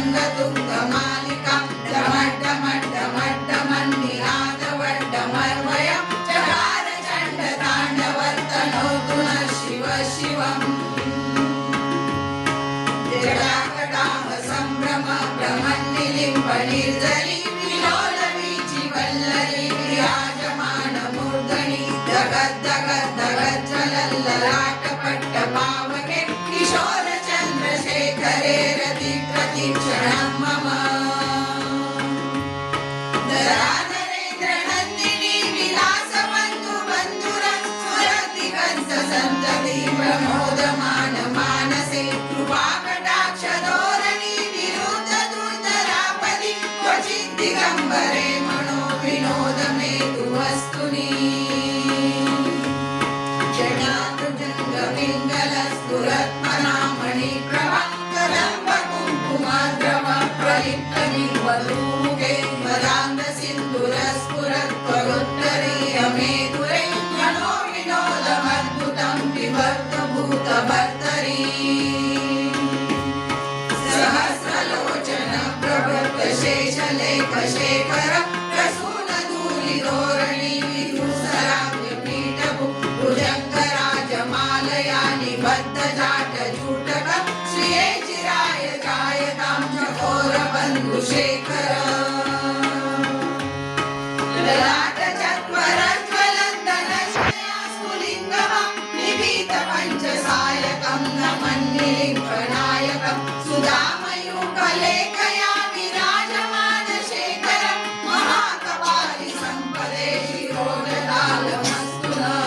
तुङ्गमालिका डमड्डमड्डमड्डमन्निनादवड्डमर्वयं चकार चण्डताण्डवर्तनोतु नः शिव शिवम् जटाकटाह सम्भ्रम भ्रमन्निलिम्पनिर्झरी विलोलवीचि वल्लरी विराजमानमूर्धनि दगद्दगद्दगज्ज्वलल्ललाटपट्टपावके किशोरचन्द्रशेखरे रतिप्रतिक्षणं मम नरेन्द्रनन्दिनी विलासबन्धु बन्धुर सुरतिकन्तसन्तति प्रमोदमान मानसे कृपाकटाक्षधोरणि विरुद्ध दुर्धरापदि क्वचित् दिगम्बरे मनो विनोदमेतु वस्तुनि जटाभुजङ्गपिङ्गलस्फुरत्परामणिप्रभा कदम्बकुङ्कुमद्रव प्रलिप्तनिर्वधूमुखे मदान्धसिन्दूरस्फुरत्परोत्तरीयमेधुरे मनो विनोदमद्भुतं बिभर्तभूतभर्तरी सहस्रलोचन प्रभृतशेषलेखशेखर प्रसूनधूलिधोरणि विधुसराव्यपीठभु भुजङ्गराजमालया निबद्धजाटजूटक श्रिये चिराय जायतां चकोरबन्धुशेखर ललाटचत्वरज्वलन्दनशया स्फुलिङ्गमा निभीतपञ्चसायकं नमन्निलिम्पनायकं सुधामयूखलेखया विराजमानशेखर महाकपालि सम्पदे शिरोजलालमस्तु नः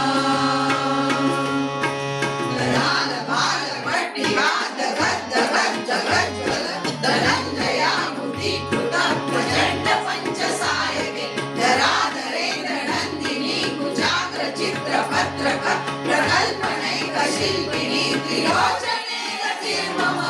ललालबालभट्टिका दगद्दगज्जगज्ज्वल धनञ्जयामुदीकृत प्रचण्डपञ्चसायके धराधरेन्द्रनन्दिनी कुचाग्रचित्रपत्रक प्रकल्पनैकशिल्पिनी त्रिलोचने रतिर्मम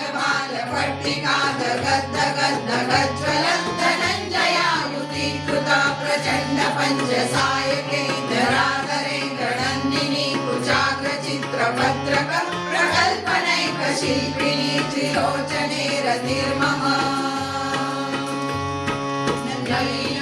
धरालबालभट्टिका दगद्दगज्ज्वल धनञ्जयामुदीकृत प्रचण्डपञ्चसायके धराधरेन्द्रनन्दिनी कुचाग्रचित्रपत्रक प्रकल्पनैकशिल्पिनी त्रिलोचने रतिर्मम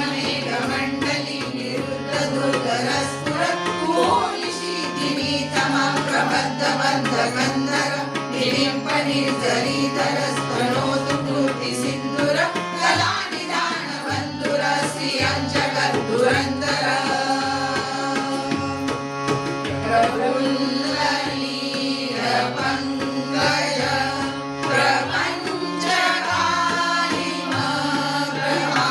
नवीनमेघमण्डली निरुद्धदुर्धरस्फुरत् कुहोनिशीतिनीतमं प्रबद्धबद्धकन्धर निलिम्पनिर्झरीधरस्तनोतु कृतिसिन्धुर कलानिधानबन्धुर श्रियं जगद्धुरन्धर प्रफुल्लनीलपङ्कज प्रपञ्चकालिमप्रभा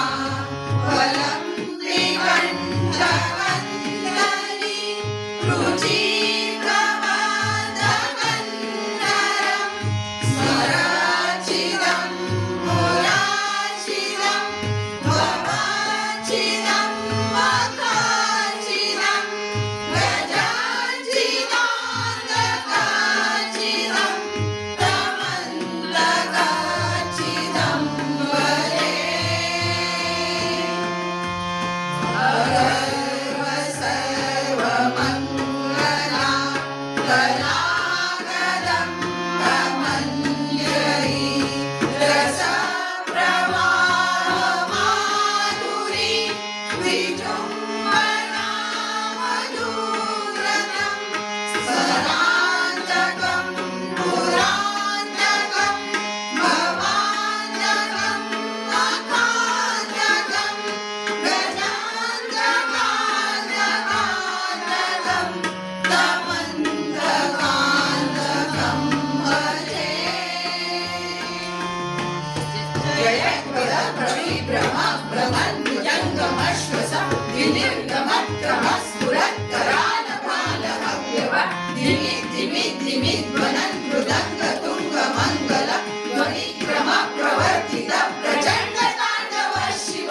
फलं त्रिकण्ठवन्दनी रुचिप्रमादकन्नरं स्मराचिदं पुराचिदं भवाचिदं मकाचिदं गजाचिदान्तकाचिदं तमन्तकाचिदं वरे अगर्व सर्वमङ्गला कलाकदम्बमञ्जरी रसप्रवाहमाधुरी विजृम्भणा मधुरतं स्मरान्तकं पुरान्तकं भवान्तकं मखान्तकं गजान्तकान्तकान्तकं तमन्तकान्तकं भजे जयत्वरप्रविभ्रमभ्रमन्भुजङ्गमश्वस विनिर्गमक्रमस्फुरत्करालभालहव्यव धिमिद्धिमिद्ध्वनन्मृदङ्गतुङ्गमङ्गल ध्वनिक्रमप्रवर्तित प्रचण्डताण्डव शिव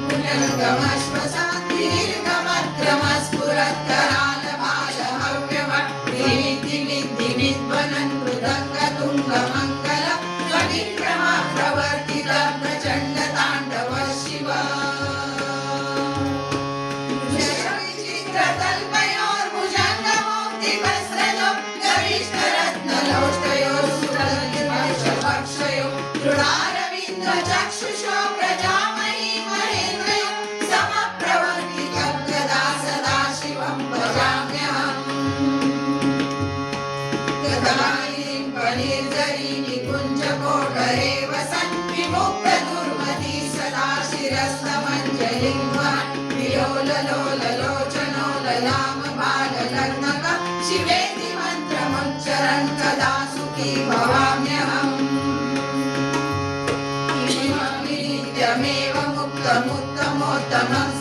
जयत्वरप्रविभ्रमभ्रमन्भुजङ्गमश्वस विनिर्गमक्रमस्फुरत्करालभालहव्यव धिमिद्धिमिद्ध्वनन्मृदङ्गतुङ्गमङ्गल ध्वनिक्रमप्रवर्तित प्रचण्डताण्डव शिव विचित्रतल्पयोर्भुजङ्गमो चक्षुषो प्रजामहि महेन्द्रयो समप्रवर्तितं तदा सदा शिवं भजाम्यहम् तदानीं फणिर्जरी निकुञ्जकोटरे वसन् विमुक्तदुर्मती सदा शिरस्तमञ्जलिं वहन् विलोललोललोचनो ललामबाललग्नक शिवेति मन्त्रमुच्चरन् कदा सुखी भवाम्यहम् नित्यमेव मुक्तमुत्तमोत्तमं